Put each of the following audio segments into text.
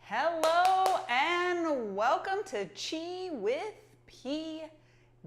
Hello and welcome to Chi with P,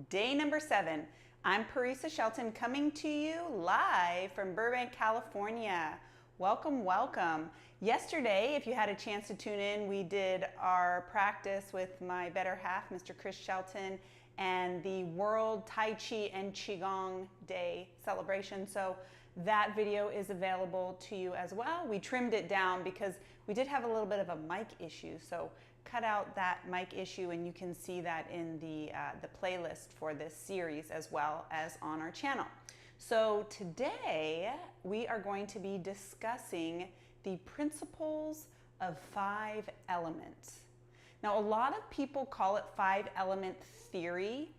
day number 7. I'm Parisa Shelton coming to you live from Burbank, California. Welcome, welcome. Yesterday, if you had a chance to tune in, we did our practice with my better half, Mr. Chris Shelton, and the World Tai Chi and Qigong Day celebration. So that video is available to you as well. We trimmed it down because we did have a little bit of a mic issue. So cut out that mic issue and you can see that in the playlist for this series as well as on our channel. So today we are going to be discussing the principles of 5 elements. Now, a lot of people call it 5-element theory,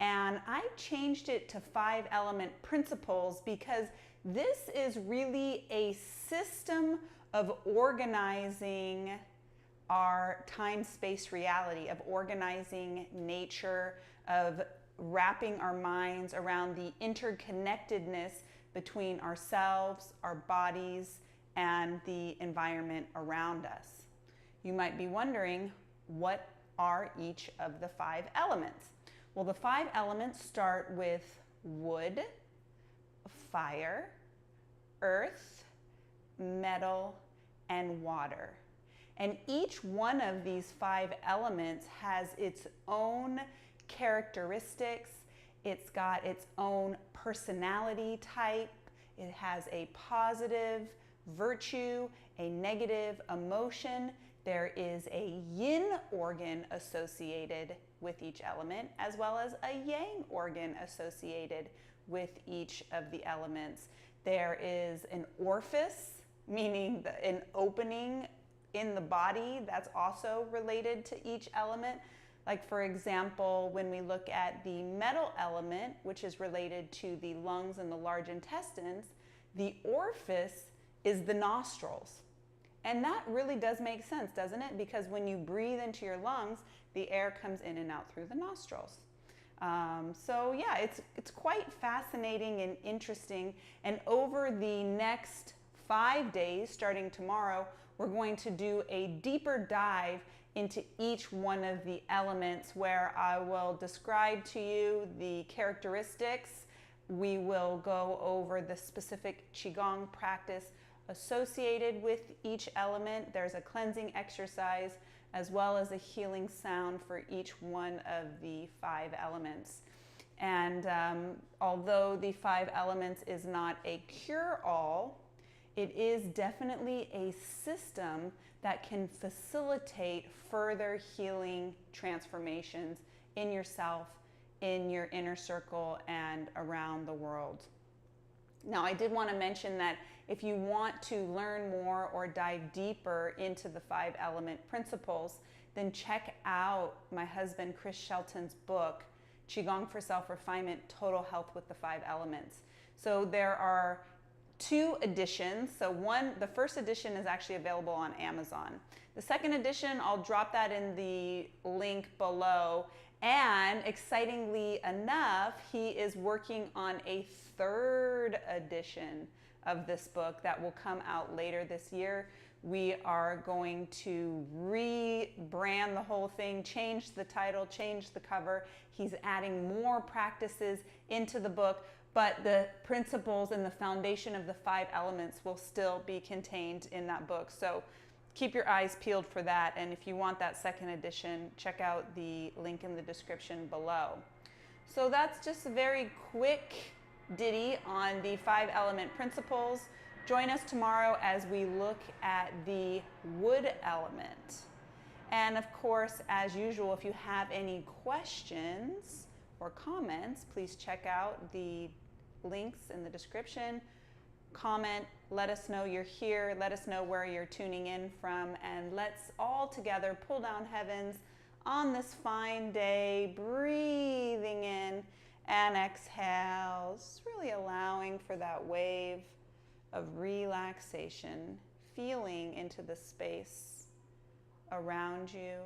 and I changed it to 5-element principles because this is really a system of organizing our time-space reality, of organizing nature, of wrapping our minds around the interconnectedness between ourselves, our bodies, and the environment around us. You might be wondering, what are each of the 5 elements? Well, the 5 elements start with wood, fire, earth, metal, and water. And each one of these 5 elements has its own characteristics. It's got its own personality type. It has a positive virtue, a negative emotion. There is a yin organ associated with each element, as well as a yang organ associated with each of the elements. There is an orifice, meaning an opening in the body that's also related to each element. Like, for example, when we look at the metal element, which is related to the lungs and the large intestines, the orifice is the nostrils. And that really does make sense, doesn't it? Because when you breathe into your lungs, the air comes in and out through the nostrils. So yeah, it's quite fascinating and interesting. And over the next 5 days, starting tomorrow, we're going to do a deeper dive into each one of the elements where I will describe to you the characteristics. We will go over the specific Qigong practice associated with each element. There's a cleansing exercise as well as a healing sound for each one of the 5 elements. And although the 5 elements is not a cure-all, it is definitely a system that can facilitate further healing transformations in yourself, in your inner circle, and around the world. Now, I did want to mention that if you want to learn more or dive deeper into the 5-element principles, then check out my husband Chris Shelton's book, Qigong for Self-Refinement, Total Health with the 5 Elements. So there are 2 editions. So the first edition is actually available on Amazon. The second edition, I'll drop that in the link below. And excitingly enough, he is working on a 3rd edition of this book that will come out later this year. We are going to rebrand the whole thing, change the title, change the cover. He's adding more practices into the book, but the principles and the foundation of the 5 elements will still be contained in that book. So keep your eyes peeled for that. And if you want that 2nd edition, check out the link in the description below. So that's just a very quick ditty on the 5-element principles. Join us tomorrow as we look at the wood element. And of course, as usual, if you have any questions or comments, please check out the links in the description. Comment, let us know you're here, let us know where you're tuning in from, and let's all together pull down heavens on this fine day, breathing in and exhale, just really allowing for that wave of relaxation, feeling into the space around you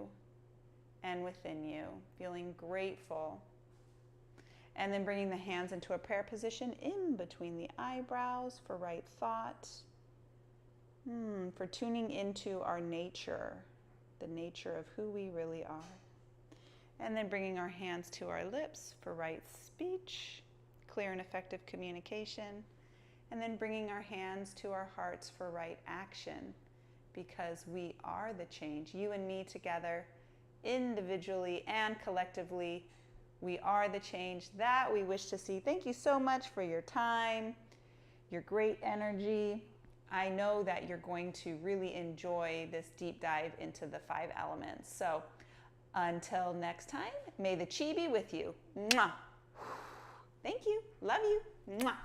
and within you, feeling grateful. And then bringing the hands into a prayer position in between the eyebrows for right thought, for tuning into our nature, the nature of who we really are. And then bringing our hands to our lips for right speech, clear and effective communication. And then bringing our hands to our hearts for right action, because we are the change. You and me together, individually and collectively, we are the change that we wish to see. Thank you so much for your time, your great energy. I know that you're going to really enjoy this deep dive into the 5 elements. So until next time, may the chi be with you. Mwah. Thank you. Love you. Mwah.